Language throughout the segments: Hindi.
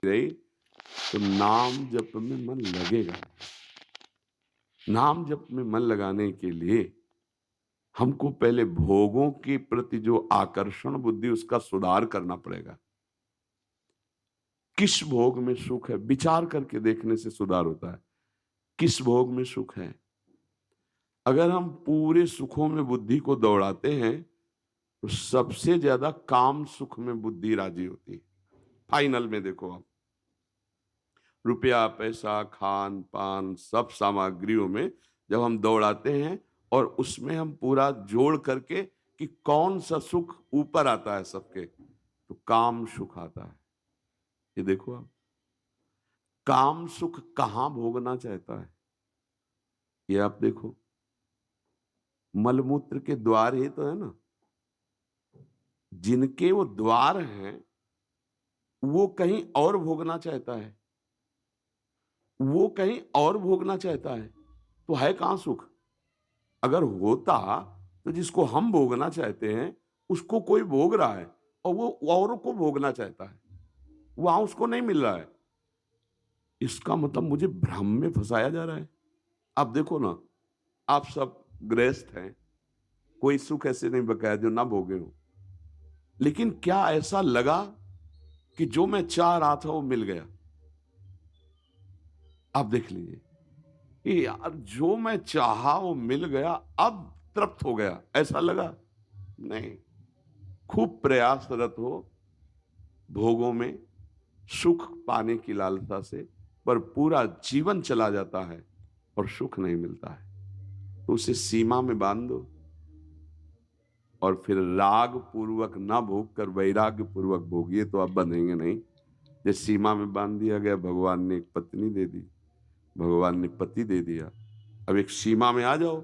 रही तो नाम जप में मन लगेगा। नाम जप में मन लगाने के लिए हमको पहले भोगों के प्रति जो आकर्षण बुद्धि उसका सुधार करना पड़ेगा। किस भोग में सुख है विचार करके देखने से सुधार होता है। किस भोग में सुख है? अगर हम पूरे सुखों में बुद्धि को दौड़ाते हैं तो सबसे ज्यादा काम सुख में बुद्धि राजी होती है। फाइनल में देखो आप, रुपया पैसा खान पान सब सामग्रियों में जब हम दौड़ाते हैं और उसमें हम पूरा जोड़ करके कि कौन सा सुख ऊपर आता है सबके, तो काम सुख आता है। ये देखो आप, काम सुख कहां भोगना चाहता है? ये आप देखो, मलमूत्र के द्वार ही तो है ना। जिनके वो द्वार हैं वो कहीं और भोगना चाहता है, वो कहीं और भोगना चाहता है, तो है कहां सुख? अगर होता तो जिसको हम भोगना चाहते हैं उसको कोई भोग रहा है और वो औरों को भोगना चाहता है, वहां उसको नहीं मिल रहा है। इसका मतलब मुझे भ्रम में फंसाया जा रहा है। आप देखो ना, आप सब गृहस्थ हैं, कोई सुख ऐसे नहीं बकाया जो ना भोगे हो, लेकिन क्या ऐसा लगा कि जो मैं चाह रहा था वो मिल गया? आप देख लीजिए कि यार जो मैं चाहा वो मिल गया, अब तृप्त हो गया, ऐसा लगा? नहीं। खूब प्रयासरत हो भोगों में सुख पाने की लालसा से, पर पूरा जीवन चला जाता है और सुख नहीं मिलता है, तो उसे सीमा में बांध दो और फिर राग पूर्वक ना भोग कर वैराग्य पूर्वक भोगिए, तो आप बंधेंगे नहीं। जैसे सीमा में बांध दिया गया, भगवान ने एक पत्नी दे दी, भगवान ने पति दे दिया, अब एक सीमा में आ जाओ।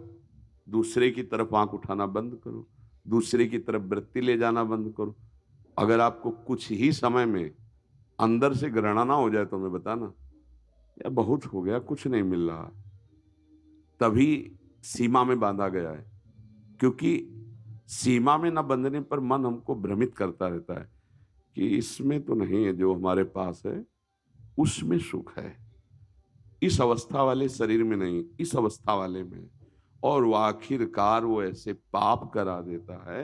दूसरे की तरफ आंख उठाना बंद करो, दूसरे की तरफ वृत्ति ले जाना बंद करो। अगर आपको कुछ ही समय में अंदर से घृणा ना हो जाए तो मैं बताना, यार बहुत हो गया, कुछ नहीं मिल रहा, तभी सीमा में बांधा गया है। क्योंकि सीमा में ना बंधने पर मन हमको भ्रमित करता रहता है कि इसमें तो नहीं है जो हमारे पास है, उसमें सुख है, इस अवस्था वाले शरीर में नहीं, इस अवस्था वाले में। और वो आखिरकार वो ऐसे पाप करा देता है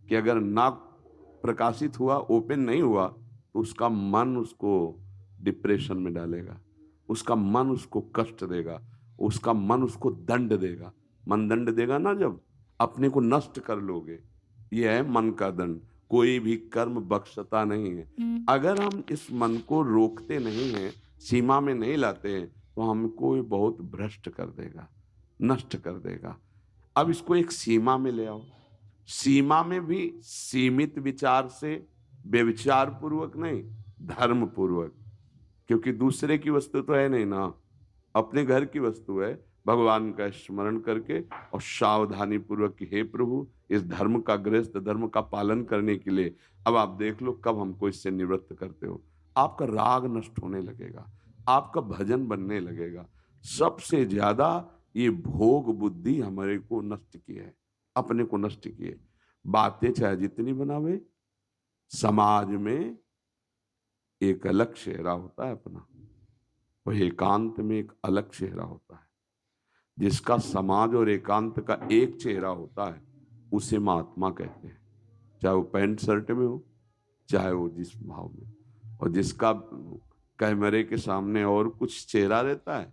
कि अगर ना प्रकाशित हुआ, ओपन नहीं हुआ, तो उसका मन उसको डिप्रेशन में डालेगा, उसका मन उसको कष्ट देगा, उसका मन उसको दंड देगा। मन दंड देगा ना, जब अपने को नष्ट कर लोगे, ये है मन का दंड। कोई भी कर्म बख्शता नहीं है। अगर हम इस मन को रोकते नहीं हैं, सीमा में नहीं लाते हैं, तो हमको ये बहुत भ्रष्ट कर देगा, नष्ट कर देगा। अब इसको एक सीमा में ले आओ, सीमा में भी सीमित विचार से, व्यभिचार पूर्वक नहीं, धर्म पूर्वक। क्योंकि दूसरे की वस्तु तो है नहीं ना, अपने घर की वस्तु है। भगवान का स्मरण करके और सावधानी पूर्वक कि हे प्रभु, इस धर्म का, गृहस्थ धर्म का पालन करने के लिए अब आप देख लो कब हमको इससे निवृत्त करते हो। आपका राग नष्ट होने लगेगा, आपका भजन बनने लगेगा। सबसे ज्यादा ये भोग बुद्धि हमारे को नष्ट की है, अपने को नष्ट की है। बातें चाहे जितनी बनावे, समाज में एक अलग चेहरा होता है अपना, वह एकांत में एक अलग चेहरा होता है। जिसका समाज और एकांत का एक चेहरा होता है उसे महात्मा कहते हैं, चाहे वो पैंट शर्ट में हो, चाहे वो जिस भाव में। और जिसका कैमरे के सामने और कुछ चेहरा रहता है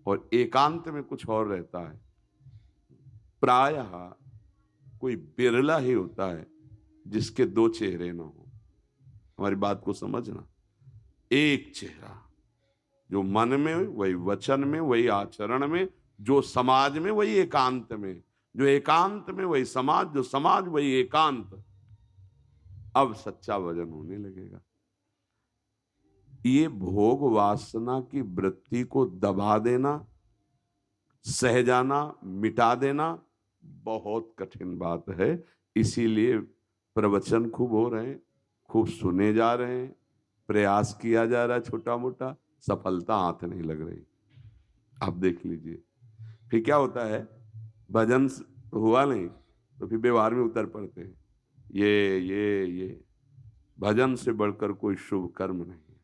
और एकांत में कुछ और रहता है, प्रायः कोई बिरला ही होता है जिसके दो चेहरे ना हो। हमारी बात को समझना, एक चेहरा, जो मन में वही वचन में वही आचरण में, जो समाज में वही एकांत में, जो एकांत में वही समाज, जो समाज वही एकांत। अब सच्चा भजन होने लगेगा। ये भोग वासना की वृत्ति को दबा देना, सह जाना, मिटा देना बहुत कठिन बात है। इसीलिए प्रवचन खूब हो रहे हैं, खूब सुने जा रहे हैं, प्रयास किया जा रहा है छोटा मोटा, सफलता हाथ नहीं लग रही। आप देख लीजिए फिर क्या होता है, भजन हुआ नहीं तो फिर व्यवहार में उतर पड़ते हैं। ये भजन से बढ़कर कोई शुभ कर्म नहीं है।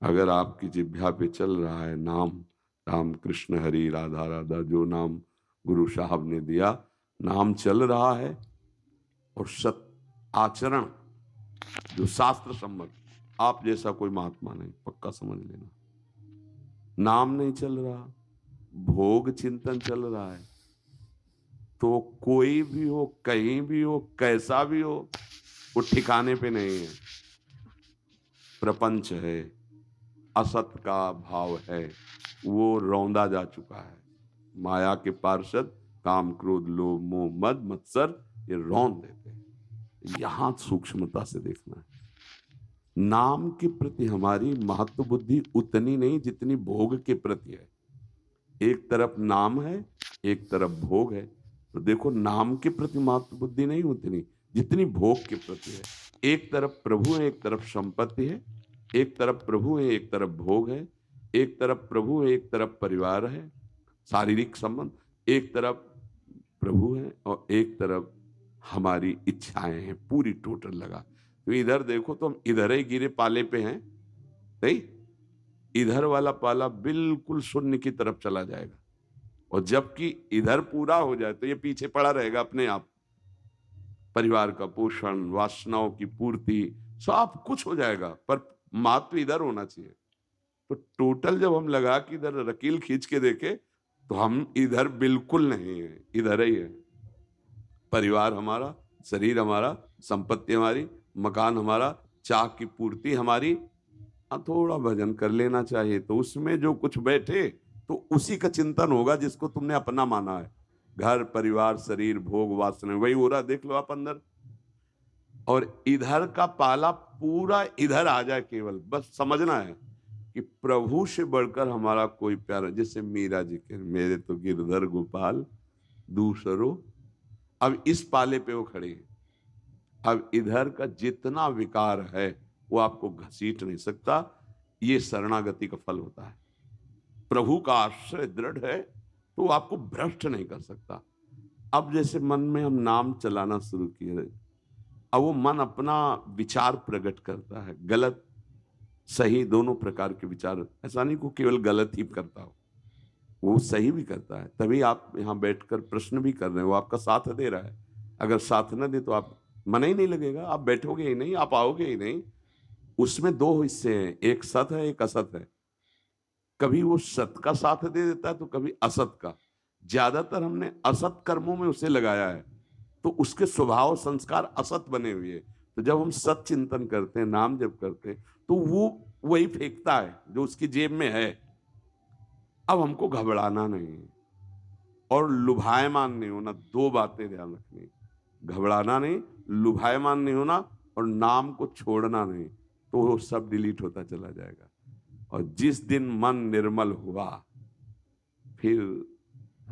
अगर आपकी जिह्वा पे चल रहा है नाम, राम कृष्ण हरि राधा राधा, जो नाम गुरु साहब ने दिया, नाम चल रहा है और सत आचरण जो शास्त्र सम्मत, आप जैसा कोई महात्मा नहीं, पक्का समझ लेना। नाम नहीं चल रहा, भोग चिंतन चल रहा है, तो कोई भी हो, कहीं भी हो, कैसा भी हो, वो ठिकाने पे नहीं है। प्रपंच है, असत का भाव है, वो रौंदा जा चुका है। माया के पार्षद काम क्रोध लोभ मोह मद मत्सर ये रौंद देते हैं। यहां सूक्ष्मता से देखना है। नाम के प्रति हमारी महत्व बुद्धि उतनी नहीं जितनी भोग के प्रति है। एक तरफ नाम है, एक तरफ भोग है, तो देखो नाम के प्रति महत्व बुद्धि नहीं उतनी जितनी भोग के प्रति है। एक तरफ प्रभु है, एक तरफ संपत्ति है, एक तरफ प्रभु है, एक तरफ भोग है, एक तरफ प्रभु है, एक तरफ परिवार है, शारीरिक संबंध, एक तरफ प्रभु है और एक तरफ हमारी इच्छाएं हैं, पूरी टोटल लगा। तो इधर देखो तो हम इधर ही गिरे पाले पे हैं, नहीं, इधर वाला पाला बिल्कुल शून्य की तरफ चला जाएगा, और जबकि इधर पूरा हो जाए तो ये पीछे पड़ा रहेगा अपने आप। परिवार का पोषण, वासनाओं की पूर्ति, सब कुछ हो जाएगा, पर महत्व इधर होना चाहिए। तो टोटल जब हम लगा कि इधर रकील खींच के देखे तो हम इधर बिल्कुल नहीं है, इधर ही है। परिवार हमारा, शरीर हमारा, संपत्ति हमारी, मकान हमारा, चाह की पूर्ति हमारी। थोड़ा भजन कर लेना चाहिए तो उसमें जो कुछ बैठे तो उसी का चिंतन होगा जिसको तुमने अपना माना है। घर परिवार शरीर भोग वासना वही हो रहा, देख लो आप अंदर। और इधर का पाला पूरा इधर आ जाए, केवल बस समझना है कि प्रभु से बढ़कर हमारा कोई प्यारा, जैसे मीरा जी के मेरे तो गिरधर गोपाल दूसरो, अब इस पाले पे वो खड़े हैं। अब इधर का जितना विकार है वो आपको घसीट नहीं सकता, ये शरणागति का फल होता है। प्रभु का आश्रय दृढ़ है तो वो आपको भ्रष्ट नहीं कर सकता। अब जैसे मन में हम नाम चलाना शुरू किए, अब वो मन अपना विचार प्रकट करता है, गलत सही दोनों प्रकार के विचार। ऐसा नहीं को केवल गलत ही करता हो, वो सही भी करता है। तभी आप यहाँ बैठकर प्रश्न भी कर रहे हैं, वो आपका साथ दे रहा है। अगर साथ न दे तो आप मन ही नहीं लगेगा, आप बैठोगे ही नहीं, आप आओगे ही नहीं। उसमें दो हिस्से हैं, एक सत है एक असत है। कभी वो सत का साथ दे देता है तो कभी असत का। ज्यादातर हमने असत कर्मों में उसे लगाया है तो उसके स्वभाव संस्कार असत बने हुए हैं। तो जब हम सत चिंतन करते हैं, नाम जब करते हैं, तो वो वही फेंकता है जो उसकी जेब में है। अब हमको घबराना नहीं है और लुभायमान नहीं होना, दो बातें ध्यान रखनी। घबराना नहीं, लुभायमान नहीं होना, और नाम को छोड़ना नहीं, तो वो सब डिलीट होता चला जाएगा। और जिस दिन मन निर्मल हुआ, फिर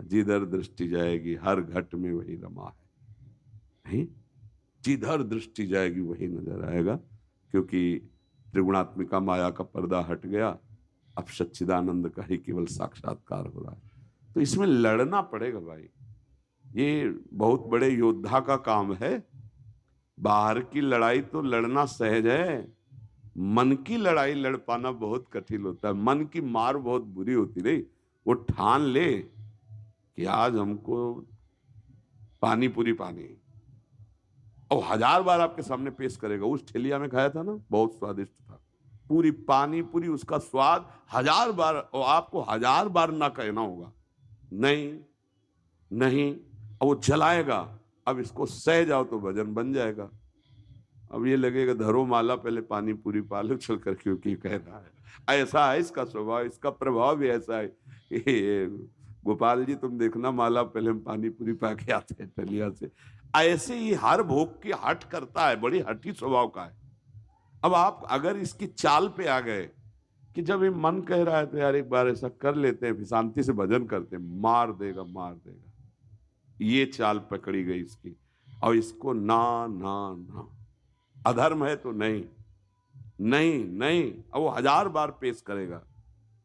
जिधर दृष्टि जाएगी हर घट में वही रमा है, नहीं, जिधर दृष्टि जाएगी वही नजर आएगा। क्योंकि त्रिगुणात्मिका माया का पर्दा हट गया, अब सच्चिदानंद का ही केवल साक्षात्कार हो रहा है। तो इसमें लड़ना पड़ेगा भाई, ये बहुत बड़े योद्धा का काम है। बाहर की लड़ाई तो लड़ना सहज है, मन की लड़ाई लड़ पाना बहुत कठिन होता है। मन की मार बहुत बुरी होती रही। वो ठान ले कि आज हमको पानी पूरी पानी, और 1000 बार आपके सामने पेश करेगा। उस ठेलिया में खाया था ना, बहुत स्वादिष्ट था, पूरी पानी पूरी, उसका स्वाद 1000 बार, और आपको 1000 बार ना कहना होगा नहीं नहीं, और वो चलाएगा। अब इसको सह जाओ तो भजन बन जाएगा। अब ये लगेगा धरो माला पहले पानी पूरी पालो चल कर, क्योंकि कह रहा है। ऐसा है इसका स्वभाव, इसका प्रभाव भी ऐसा है। गोपाल जी तुम देखना, माला पहले हम पानी पूरी पा के आते हैं टलिया से। ऐसे ही हर भोग की हट करता है, बड़ी हठी स्वभाव का है। अब आप अगर इसकी चाल पे आ गए कि जब ये मन कह रहा है तो यार एक बार ऐसा कर लेते हैं, फिर शांति से भजन करते हैं, मार देगा मार देगा। ये चाल पकड़ी गई इसकी, और इसको ना ना ना, अधर्म है तो नहीं नहीं नहीं, अब वो 1000 बार पेश करेगा।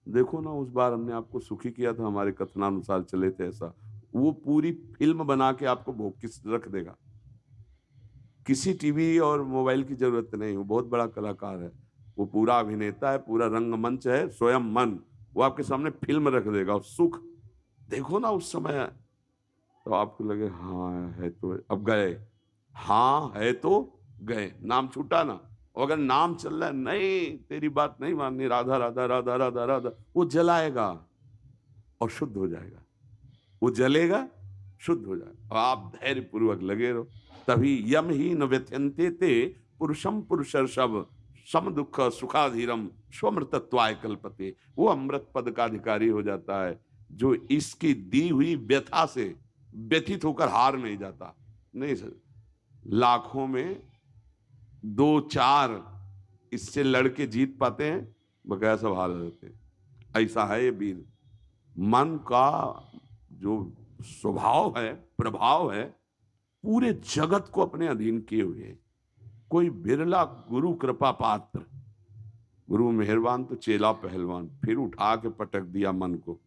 देखो ना, उस बार हमने आपको सुखी किया था, हमारे कथनानुसार चले थे ऐसा। वो पूरी फिल्म बना के आपको भोग किस रख देगा। किसी टीवी और मोबाइल की जरूरत नहीं, वो बहुत बड़ा कलाकार है। वो पूरा अभिनेता है, पूरा रंगमंच है, स्वयं मन वो आपके सामने फिल्म रख देगा। और सुख देखो ना उस समय, तो आपको लगे हाँ है तो अब गए, हाँ है तो गए, नाम छूटा ना। और अगर नाम चल रहा है, नहीं तेरी बात नहीं माननी, राधा राधा राधा राधा राधा, वो जलाएगा और शुद्ध हो जाएगा। वो जलेगा, शुद्ध हो जाएगा, और आप धैर्य पूर्वक लगे रहो। तभी यम ही न व्यथ्यन्ते ते पुरुषम पुरुषर्षभ सम दुख सुखाधीरम स्वमृतत्वाय कल्पते। वो अमृत पद का अधिकारी हो जाता है जो इसकी दी हुई व्यथा से व्यथित होकर हार नहीं जाता। नहीं सर, लाखों में 2-4 इससे लड़के जीत पाते हैं, बकाया सब हार जाते हैं। ऐसा है ये वीर। मन का जो स्वभाव है, प्रभाव है, पूरे जगत को अपने अधीन किए हुए है। कोई बिरला गुरु कृपा पात्र, गुरु मेहरबान तो चेला पहलवान, फिर उठा के पटक दिया मन को।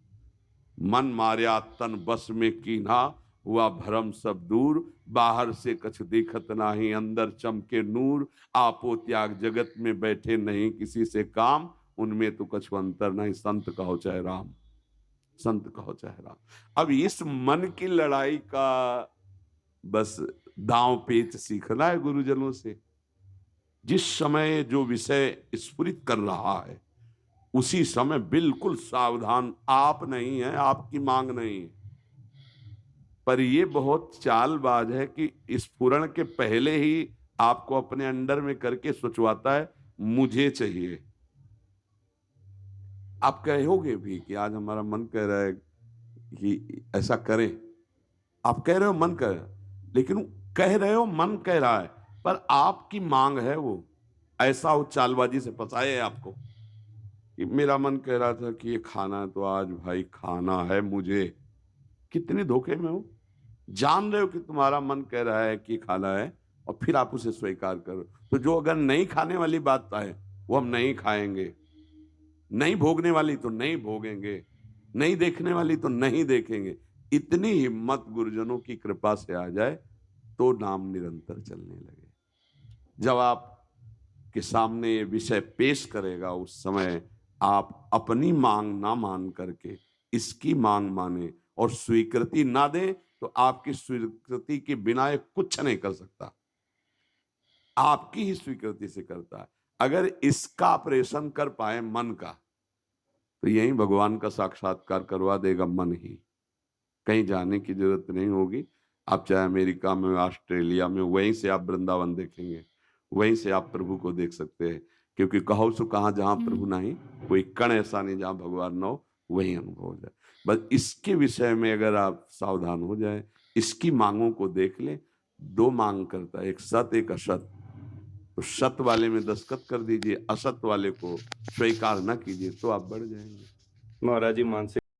मन मार्या तन बस में कीन्हा, हुआ भरम सब दूर, बाहर से कछ देखत नाही, अंदर चमके नूर। आपो त्याग जगत में बैठे नहीं किसी से काम, उनमें तो कछु अंतर नहीं, संत कहो चाहे राम, संत कहो चाहे राम। अब इस मन की लड़ाई का बस दांव पेच सीखना है गुरुजनों से। जिस समय जो विषय स्फुरित कर रहा है, उसी समय बिल्कुल सावधान। आप नहीं है, आपकी मांग नहीं है, पर ये बहुत चालबाज है कि स्फुरण के पहले ही आपको अपने अंडर में करके सोचवाता है मुझे चाहिए। आप कहोगे भी कि आज हमारा मन कह रहा है कि ऐसा करें, आप कह रहे हो मन कह रहा है, लेकिन कह रहे हो मन कह रहा है, पर आपकी मांग है वो। ऐसा वो चालबाजी से फंसाए आपको कि मेरा मन कह रहा था कि ये खाना है तो आज भाई खाना है मुझे। कितने धोखे में हो, जान रहे हो कि तुम्हारा मन कह रहा है कि खाना है, और फिर आप उसे स्वीकार करो। तो जो अगर नहीं खाने वाली बात है वो हम नहीं खाएंगे, नहीं भोगने वाली तो नहीं भोगेंगे, नहीं देखने वाली तो नहीं देखेंगे। इतनी हिम्मत गुरुजनों की कृपा से आ जाए तो नाम निरंतर चलने लगे। जब आप के सामने ये विषय पेश करेगा, उस समय आप अपनी मांग ना मान करके इसकी मांग माने और स्वीकृति ना दे, तो आपकी स्वीकृति के बिना ये कुछ नहीं कर सकता, आपकी ही स्वीकृति से करता है। अगर इसका ऑपरेशन कर पाए मन का, तो यही भगवान का साक्षात्कार करवा देगा मन ही। कहीं जाने की जरूरत नहीं होगी। आप चाहे अमेरिका में, ऑस्ट्रेलिया में, वहीं से आप वृंदावन देखेंगे, वहीं से आप प्रभु को देख सकते हैं। क्योंकि कहो सो कहाँ जहाँ प्रभु नहीं, कोई कण ऐसा नहीं जहाँ भगवान न हो, वही अनुभव हो जाए। बस इसके विषय में अगर आप सावधान हो जाए, इसकी मांगों को देख ले। 2 मांग करता है, एक सत एक असत। तो सत वाले में दस्तखत कर दीजिए, असत वाले को स्वीकार न कीजिए, तो आप बढ़ जाएंगे। महाराज जी, मानसिक